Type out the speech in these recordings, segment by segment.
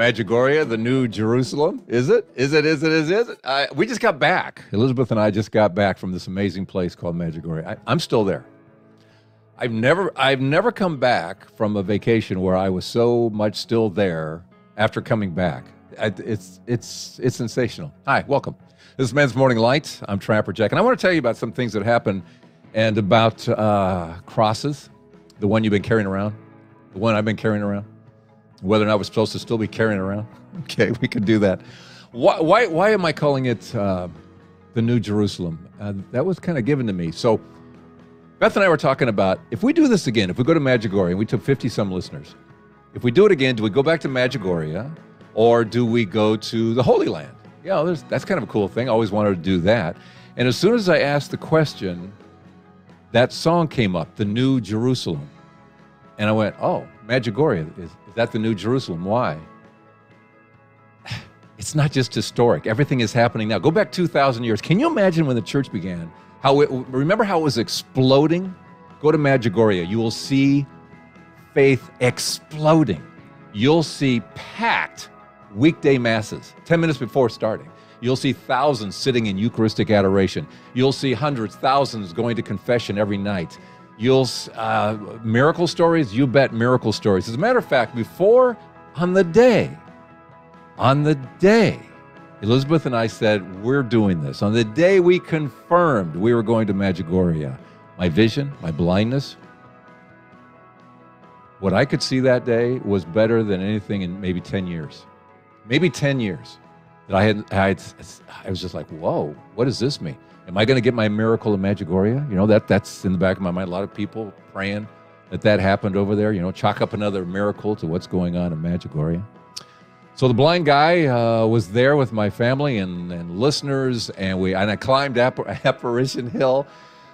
Medjugorje, the new Jerusalem. Is it? Is it? We just got back. Elizabeth and I just got back from this amazing place called Medjugorje. I'm still there. I've never come back from a vacation where I was so much still there after coming back. It's sensational. Hi, welcome. This is Men's Morning Light. I'm Trapper Jack, and I want to tell you about some things that happened and about crosses, the one you've been carrying around, the one I've been carrying around, whether or not we're supposed to still be carrying it around. Okay, we can do that. Why am I calling it the New Jerusalem? That was kind of given to me. So Beth and I were talking about, if we do this again, if we go to Medjugorje, and we took 50-some listeners, if we do it again, do we go back to Medjugorje, or do we go to the Holy Land? Yeah, that's kind of a cool thing. I always wanted to do that. And as soon as I asked the question, that song came up, The New Jerusalem. And I went, oh, Medjugorje, is that the New Jerusalem? Why? It's not just historic. Everything is happening now. Go back 2,000 years. Can you imagine when the church began? Remember how it was exploding? Go to Medjugorje. You will see faith exploding. You'll see packed weekday masses 10 minutes before starting. You'll see thousands sitting in Eucharistic adoration. You'll see hundreds, thousands going to confession every night. You'll miracle stories. You bet, miracle stories. As a matter of fact, on the day, Elizabeth and I said, we're doing this. On the day we confirmed we were going to Medjugorje, my vision, my blindness, what I could see that day was better than anything in maybe 10 years. Maybe 10 years that I was just like, whoa, what does this mean? Am I going to get my miracle in Medjugorje? You know, that's in the back of my mind. A lot of people praying that happened over there. You know, chalk up another miracle to what's going on in Medjugorje. So the blind guy was there with my family and listeners, and I climbed Apparition Hill.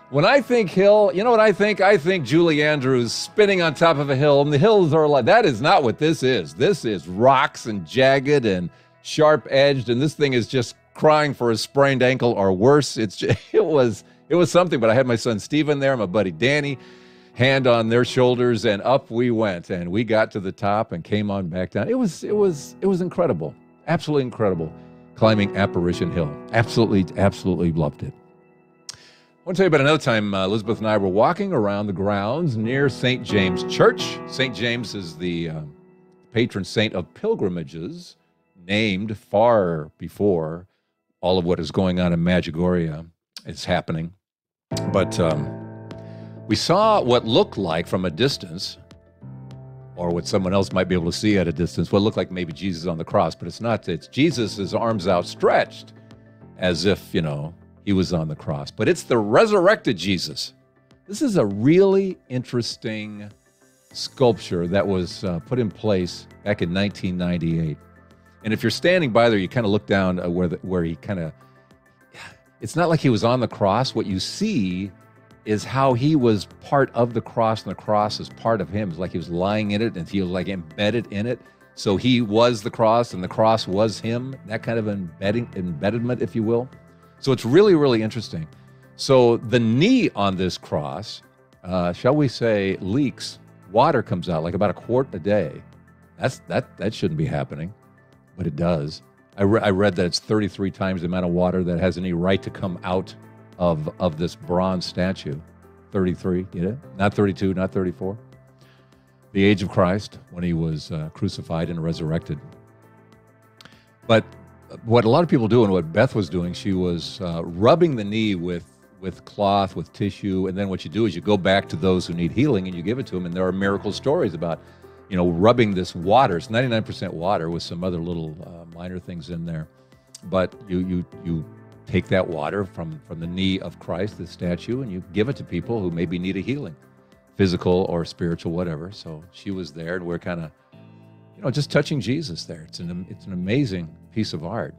When I think hill, you know what I think? I think Julie Andrews spinning on top of a hill, and the hills are like, that is not what this is. This is rocks and jagged and sharp-edged, and this thing is just crying for a sprained ankle or worse. It was something, but I had my son Stephen there, my buddy Danny, hand on their shoulders, and up we went, and we got to the top and came on back down. It was incredible, absolutely incredible, climbing Apparition Hill. Absolutely loved it. I want to tell you about another time Elizabeth and I were walking around the grounds near St. James Church. St. James is the patron saint of pilgrimages, named far before all of what is going on in Medjugorje is happening. But we saw what looked like from a distance, or what someone else might be able to see at a distance, what looked like maybe Jesus on the cross, but it's not. It's Jesus' arms outstretched as if, he was on the cross. But it's the resurrected Jesus. This is a really interesting sculpture that was put in place back in 1998. And if you're standing by there, you kind of look down where he kind of, it's not like he was on the cross. What you see is how he was part of the cross, and the cross is part of him. It's like he was lying in it, and he was like embedded in it. So he was the cross, and the cross was him, that kind of embedment, if you will. So it's really, really interesting. So the knee on this cross, shall we say, leaks. Water comes out like about a quart a day. That shouldn't be happening, but it does. I read that it's 33 times the amount of water that has any right to come out of this bronze statue. 33, get it? Not 32, not 34. The age of Christ, when he was crucified and resurrected. But what a lot of people do, and what Beth was doing, she was rubbing the knee with cloth, with tissue, and then what you do is you go back to those who need healing and you give it to them, and there are miracle stories about, rubbing this water. It's 99% water with some other little minor things in there, but you take that water from the knee of Christ, the statue, and you give it to people who maybe need a healing, physical or spiritual, whatever. So she was there, and we're kind of, just touching Jesus there. It's an amazing piece of art.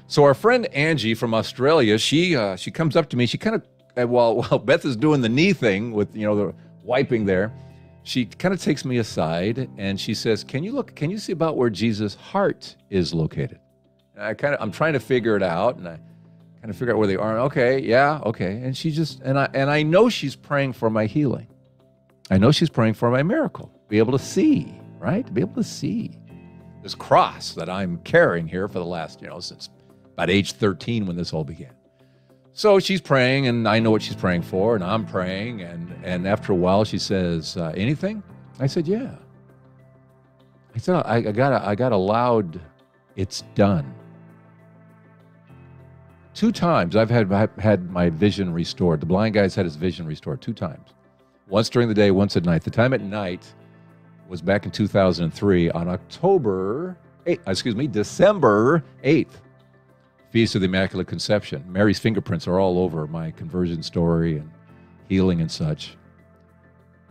So our friend Angie from Australia, she comes up to me. She kind of, while Beth is doing the knee thing with, the wiping there, she kind of takes me aside and she says, can you see about where Jesus' heart is located? And I'm trying to figure it out, and I kind of figure out where they are. Okay, yeah, okay. And she just, and I know she's praying for my healing. I know she's praying for my miracle. Be able to see, right? To be able to see. this cross that I'm carrying here for the last, since about age 13 when this all began. So she's praying, and I know what she's praying for, and I'm praying, and after a while she says, anything? I said, yeah. I said, I got a loud, it's done. 2 times I've had my vision restored. The blind guy's had his vision restored 2 times. Once during the day, once at night. The time at night was back in 2003 on December 8th. Feast of the Immaculate Conception. Mary's fingerprints are all over my conversion story and healing and such.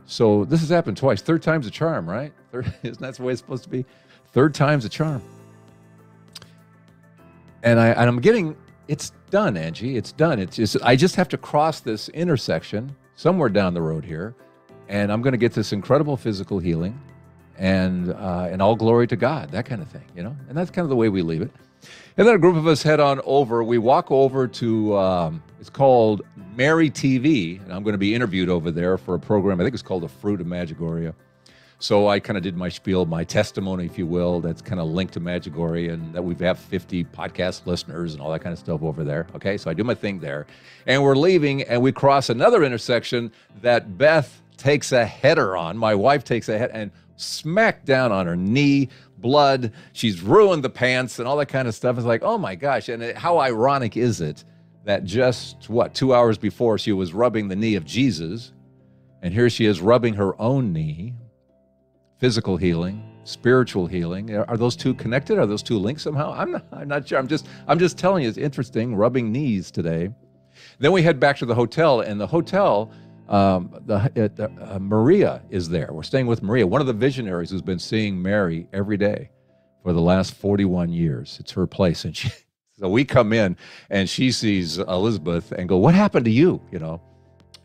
So this has happened twice. 3rd time's a charm, right? Isn't that the way it's supposed to be? 3rd time's a charm. And I'm getting, it's done, Angie. It's done. I just have to cross this intersection somewhere down the road here, and I'm going to get this incredible physical healing, and all glory to God, that kind of thing, And that's kind of the way we leave it. And then a group of us head on over. We walk over to, it's called Mary TV, and I'm going to be interviewed over there for a program. I think it's called The Fruit of Medjugorje. So I kind of did my spiel, my testimony, if you will, that's kind of linked to Medjugorje, and that we have 50 podcast listeners and all that kind of stuff over there. Okay, so I do my thing there. And we're leaving, and we cross another intersection that Beth takes a header on. My wife takes a head and smack down on her knee, blood. She's ruined the pants and all that kind of stuff. It's like, oh my gosh. And how ironic is it that just, 2 hours before she was rubbing the knee of Jesus, and here she is rubbing her own knee. Physical healing, spiritual healing. Are those two connected? Are those two linked somehow? I'm not sure. I'm just telling you, it's interesting, rubbing knees today. Then we head back to the hotel, and the hotel, Maria is there. We're staying with Maria, one of the visionaries who's been seeing Mary every day for the last 41 years. It's her place. And so we come in, and she sees Elizabeth and go, what happened to you?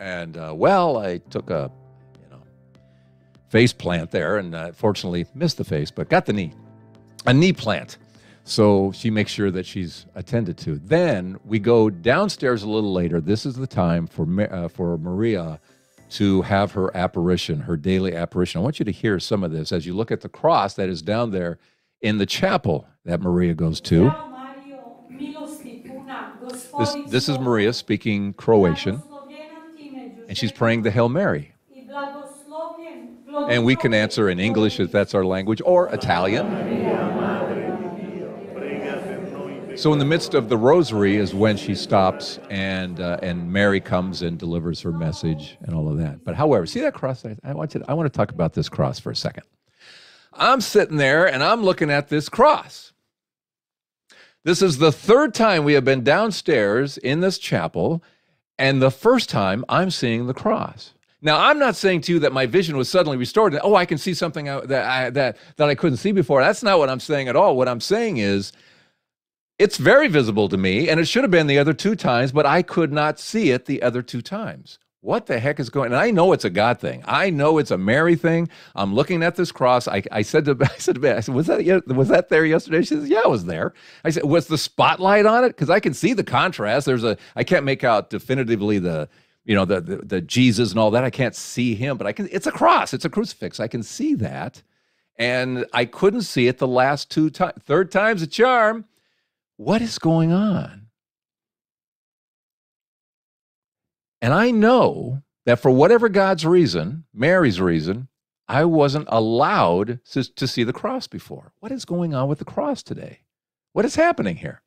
And I took a face plant there, and fortunately missed the face, but got the knee, a knee plant. So she makes sure that she's attended to. Then we go downstairs a little later. This is the time for Maria to have her apparition, her daily apparition. I want you to hear some of this as you look at the cross that is down there in the chapel that Maria goes to. This is Maria speaking Croatian, and she's praying the Hail Mary. And we can answer in English if that's our language, or Italian. So in the midst of the rosary is when she stops, and Mary comes and delivers her message and all of that. But however, see that cross? I want to talk about this cross for a second. I'm sitting there and I'm looking at this cross. This is the 3rd time we have been downstairs in this chapel, and the 1st time I'm seeing the cross. Now, I'm not saying to you that my vision was suddenly restored. And, I can see something that I couldn't see before. That's not what I'm saying at all. What I'm saying is it's very visible to me, and it should have been the other 2 times, but I could not see it the other 2 times. What the heck is going on? And I know it's a God thing. I know it's a Mary thing. I'm looking at this cross. I said to Beth, was that there yesterday? She says, yeah, it was there. I said, was the spotlight on it? Because I can see the contrast. I can't make out definitively the Jesus and all that. I can't see him, but it's a cross. It's a crucifix. I can see that. And I couldn't see it the last 2 times. 3rd time's a charm. What is going on? And I know that for whatever God's reason, Mary's reason, I wasn't allowed to see the cross before. What is going on with the cross today? What is happening here?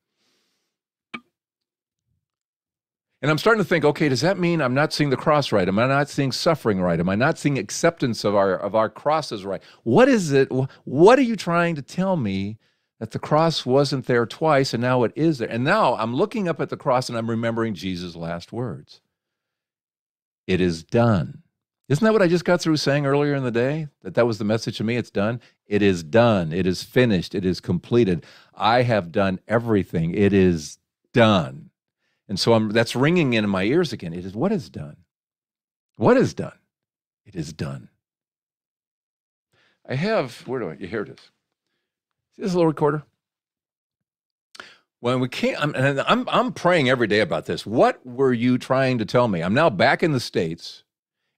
And I'm starting to think, okay, does that mean I'm not seeing the cross right? Am I not seeing suffering right? Am I not seeing acceptance of our crosses right? What is it? What are you trying to tell me that the cross wasn't there twice and now it is there? And now I'm looking up at the cross and I'm remembering Jesus' last words. It is done. Isn't that what I just got through saying earlier in the day? That was the message to me. It's done. It is done. It is finished. It is completed. I have done everything. It is done. And so that's ringing in my ears again. It is what is done. What is done? It is done. Here it is. See this little recorder? When we came, I'm praying every day about this. What were you trying to tell me? I'm now back in the States,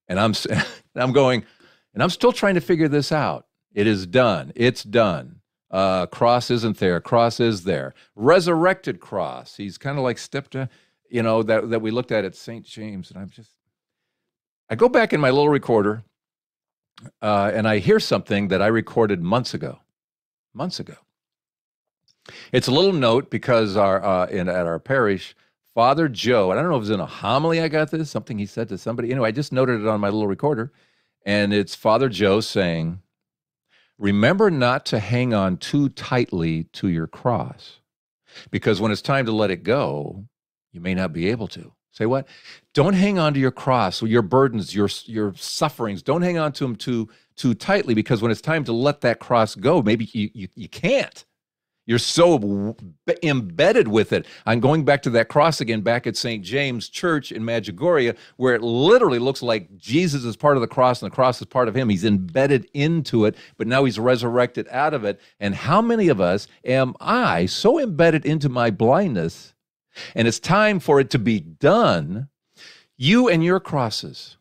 and I'm going, and I'm still trying to figure this out. It is done. It's done. Cross isn't there. Cross is there. Resurrected cross. He's kind of like stepped, that we looked at St. James. And I go back in my little recorder, and I hear something that I recorded months ago. It's a little note because at our parish, Father Joe, and I don't know if it was in a homily I got this, something he said to somebody. Anyway, I just noted it on my little recorder, and it's Father Joe saying, remember not to hang on too tightly to your cross, because when it's time to let it go, you may not be able to. Say what? Don't hang on to your cross, your burdens, your sufferings. Don't hang on to them too tightly, because when it's time to let that cross go, maybe you can't. You're so embedded with it. I'm going back to that cross again, back at St. James Church in Medjugorje, where it literally looks like Jesus is part of the cross and the cross is part of him. He's embedded into it, but now he's resurrected out of it. And how many of us am I so embedded into my blindness, and it's time for it to be done? You and your crosses.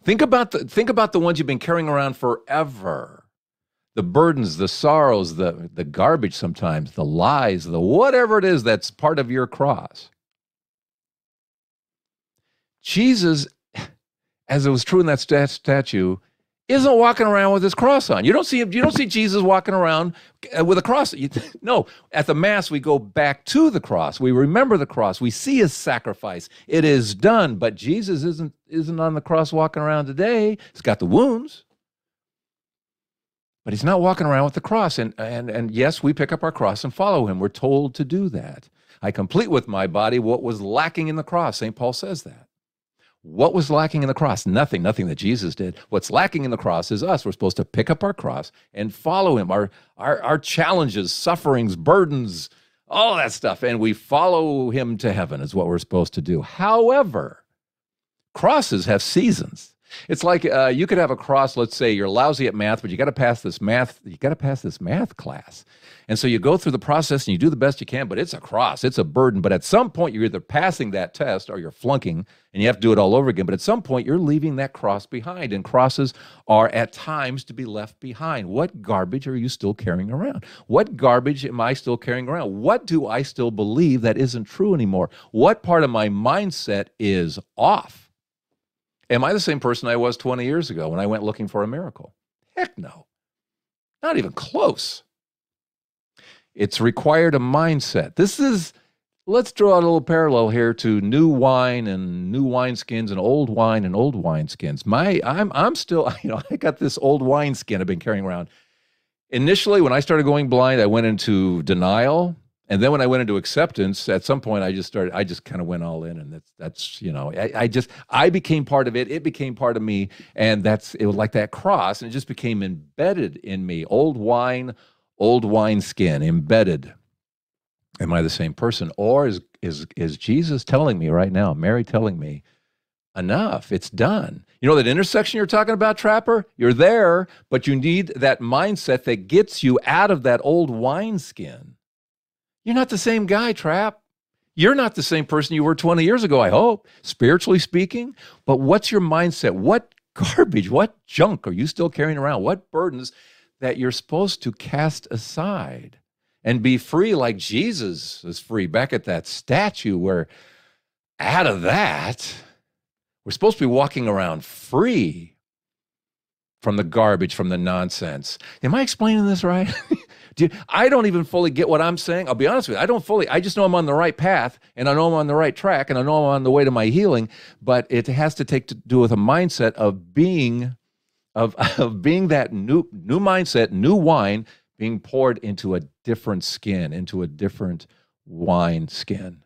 Think about the ones you've been carrying around forever. The burdens, the sorrows, the garbage sometimes, the lies, the whatever it is that's part of your cross. Jesus, as it was true in that statue, isn't walking around with his cross on. You don't see Jesus walking around with a cross. No, at the Mass, we go back to the cross. We remember the cross. We see his sacrifice. It is done, but Jesus isn't on the cross walking around today. He's got the wounds. But he's not walking around with the cross. And yes, we pick up our cross and follow him. We're told to do that. I complete with my body what was lacking in the cross. St. Paul says that. What was lacking in the cross? Nothing that Jesus did. What's lacking in the cross is us. We're supposed to pick up our cross and follow him. Our challenges, sufferings, burdens, all that stuff. And we follow him to heaven is what we're supposed to do. However, crosses have seasons. It's like you could have a cross. Let's say you're lousy at math, but you got to pass this math. You got to pass this math class, and so you go through the process and you do the best you can. But it's a cross. It's a burden. But at some point, you're either passing that test or you're flunking, and you have to do it all over again. But at some point, you're leaving that cross behind, and crosses are at times to be left behind. What garbage are you still carrying around? What garbage am I still carrying around? What do I still believe that isn't true anymore? What part of my mindset is off? Am I the same person I was 20 years ago when I went looking for a miracle? Heck no. Not even close. It's required a mindset. Let's draw a little parallel here to new wine and new wineskins and old wine and old wineskins. I'm still, I got this old wineskin I've been carrying around. Initially, when I started going blind, I went into denial. And then when I went into acceptance, at some point I just kind of went all in, and I became part of it. It became part of me, and it was like that cross, and it just became embedded in me. Old wine skin, embedded. Am I the same person, or is Jesus telling me right now, Mary telling me, enough, it's done? You know that intersection you're talking about, Trapper? You're there, but you need that mindset that gets you out of that old wineskin. You're not the same guy, Trap. You're not the same person you were 20 years ago, I hope, spiritually speaking. But what's your mindset? What garbage, what junk are you still carrying around? What burdens that you're supposed to cast aside and be free like Jesus is free? Back at that statue, where out of that, we're supposed to be walking around free from the garbage, from the nonsense. Am I explaining this right? I don't even fully get what I'm saying. I'll be honest with you. I just know I'm on the right path, and I know I'm on the right track, and I know I'm on the way to my healing, but it has to do with a mindset of being that new mindset, new wine being poured into a different skin, into a different wine skin.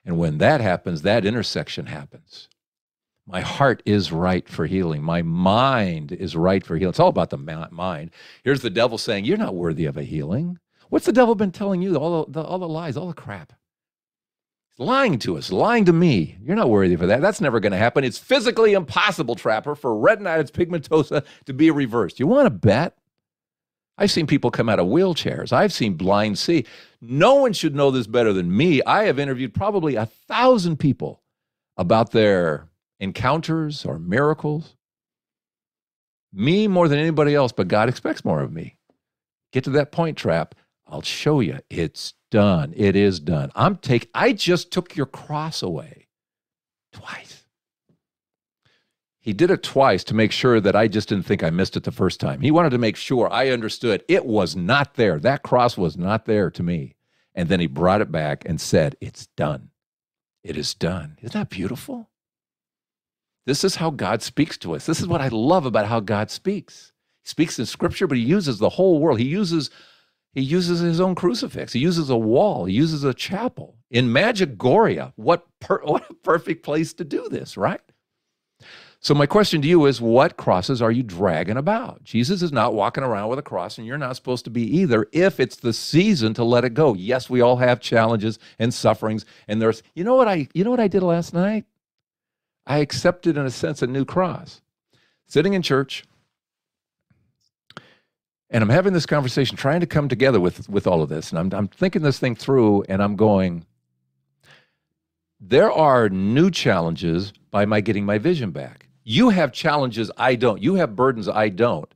And when that happens, that intersection happens. My heart is right for healing. My mind is right for healing. It's all about the mind. Here's the devil saying, you're not worthy of a healing. What's the devil been telling you? All the lies, all the crap. He's lying to us, lying to me. You're not worthy for that. That's never going to happen. It's physically impossible, Trapper, for retinitis pigmentosa to be reversed. You want to bet? I've seen people come out of wheelchairs. I've seen blind see. No one should know this better than me. I have interviewed probably 1,000 people about their encounters or miracles. Me more than anybody else, but God expects more of me. get to that point trap, I'll show you. It's done. It is done. I just took your cross away twice. He did it twice to make sure that I just didn't think I missed it the first time. He wanted to make sure I understood it was not there. That cross was not there to me. And then he brought it back and said, it's done. It is done. Isn't that beautiful? This is how God speaks to us. This is what I love about how God speaks. He speaks in Scripture, but he uses the whole world. He uses his own crucifix. He uses a wall. He uses a chapel. In Medjugorje, what a perfect place to do this, right? So my question to you is, what crosses are you dragging about? Jesus is not walking around with a cross, and you're not supposed to be either if it's the season to let it go. Yes, we all have challenges and sufferings, and there's, you know what I did last night? I accepted, in a sense, a new cross. Sitting in church, and I'm having this conversation, trying to come together with all of this, and I'm thinking this thing through, and I'm going, there are new challenges by my getting my vision back. You have challenges I don't. You have burdens I don't,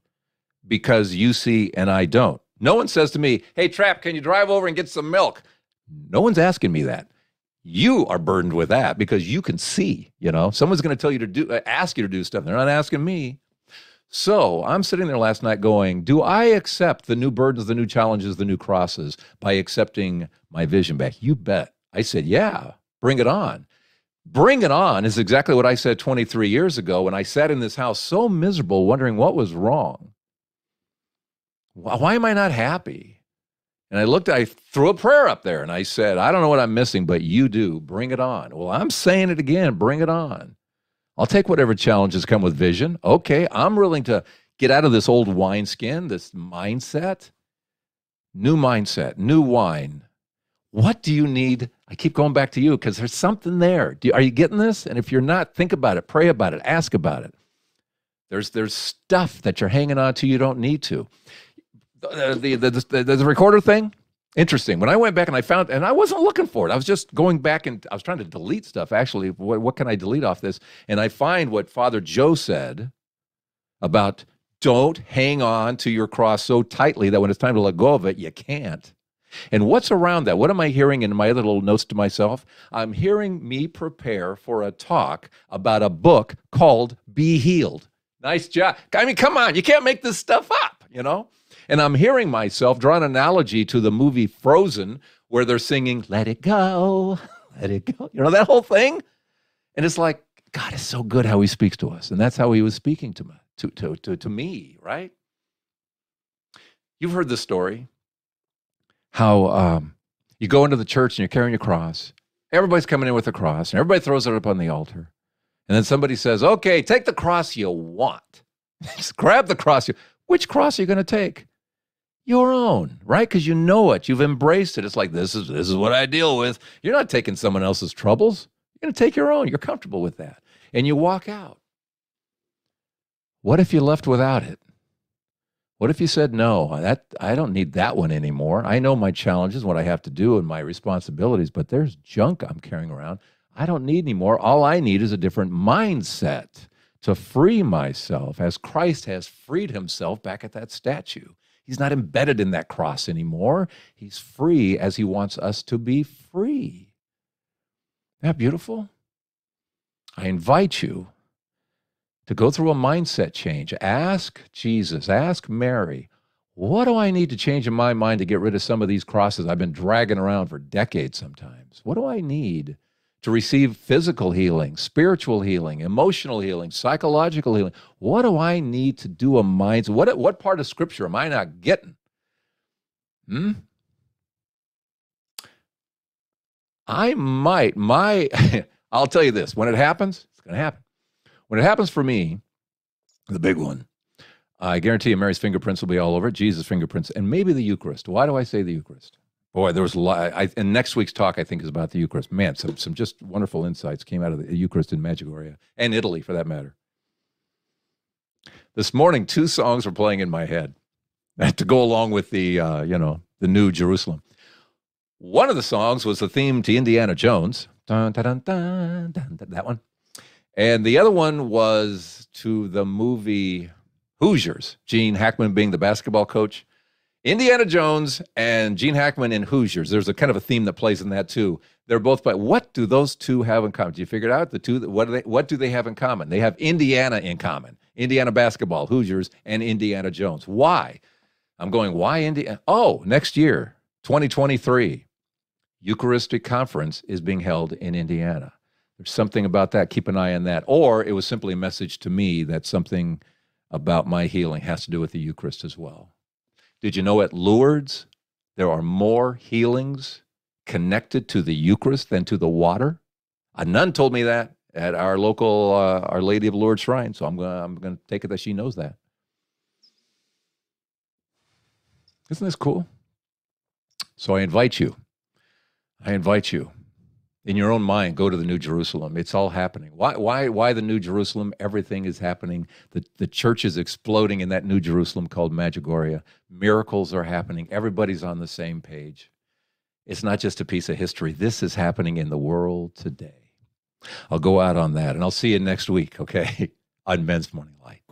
because you see and I don't. No one says to me, hey, Trap, can you drive over and get some milk? No one's asking me that. You are burdened with that because you can see, Someone's going to tell you to ask you to do stuff. They're not asking me. So I'm sitting there last night going, do I accept the new burdens, the new challenges, the new crosses by accepting my vision back? You bet. I said, yeah, bring it on. Bring it on is exactly what I said 23 years ago when I sat in this house so miserable, wondering what was wrong. Why am I not happy? And I threw a prayer up there and I said, I don't know what I'm missing, but you do. Bring it on. Well, I'm saying it again. Bring it on. I'll take whatever challenges come with vision. Okay, I'm willing to get out of this old wineskin, this mindset. New mindset, new wine. What do you need? I keep going back to you because there's something there. Are you getting this? And if you're not, think about it, pray about it, ask about it. There's stuff that you're hanging on to you don't need to. The recorder thing, interesting. When I went back and I found, and I wasn't looking for it. I was just going back and I was trying to delete stuff. Actually, what can I delete off this? And I find what Father Joe said about don't hang on to your cross so tightly that when it's time to let go of it, you can't. And what's around that? What am I hearing in my other little notes to myself? I'm hearing me prepare for a talk about a book called Be Healed. Nice job. I mean, come on, you can't make this stuff up, And I'm hearing myself draw an analogy to the movie Frozen where they're singing, let it go, let it go. That whole thing? And it's like, God is so good how he speaks to us. And that's how he was speaking to me, right? You've heard this story, how you go into the church and you're carrying your cross. Everybody's coming in with a cross, and everybody throws it up on the altar. And then somebody says, okay, take the cross you want. Just grab the cross. Which cross are you going to take? Your own, right? Because you know it. You've embraced it. It's like, this is what I deal with. You're not taking someone else's troubles. You're going to take your own. You're comfortable with that. And you walk out. What if you left without it? What if you said, no, I don't need that one anymore. I know my challenges, what I have to do, and my responsibilities, but there's junk I'm carrying around. I don't need anymore. All I need is a different mindset to free myself as Christ has freed himself back at that statue. He's not embedded in that cross anymore. He's free as he wants us to be free. Isn't that beautiful? I invite you to go through a mindset change. Ask Jesus, ask Mary, what do I need to change in my mind to get rid of some of these crosses I've been dragging around for decades sometimes? What do I need to receive physical healing, spiritual healing, emotional healing, psychological healing? What do I need to do a mindset? What part of Scripture am I not getting? I'll tell you this, when it happens, it's going to happen. When it happens for me, the big one, I guarantee you Mary's fingerprints will be all over it, Jesus' fingerprints, and maybe the Eucharist. Why do I say the Eucharist? Boy, there was a lot. And next week's talk, I think, is about the Eucharist. Man, some just wonderful insights came out of the Eucharist in Medjugorje, and Italy, for that matter. This morning, 2 songs were playing in my head to go along with the New Jerusalem. One of the songs was the theme to Indiana Jones. Dun, dun, dun, dun, dun, that one. And the other one was to the movie Hoosiers, Gene Hackman being the basketball coach. Indiana Jones and Gene Hackman in Hoosiers. There's a kind of a theme that plays in that too. They're both by what do those two have in common? Do you figure it out? The two, what do they have in common? They have Indiana in common. Indiana basketball, Hoosiers, and Indiana Jones. Why? I'm going, why Indiana? Oh, next year, 2023, Eucharistic Conference is being held in Indiana. There's something about that. Keep an eye on that. Or it was simply a message to me that something about my healing has to do with the Eucharist as well. Did you know at Lourdes, there are more healings connected to the Eucharist than to the water? A nun told me that at our local Our Lady of Lourdes Shrine, so I'm gonna take it that she knows that. Isn't this cool? So I invite you in your own mind, go to the New Jerusalem. It's all happening. Why the New Jerusalem? Everything is happening. The church is exploding in that New Jerusalem called Medjugorje. Miracles are happening. Everybody's on the same page. It's not just a piece of history. This is happening in the world today. I'll go out on that, and I'll see you next week, okay, on Men's Morning Light.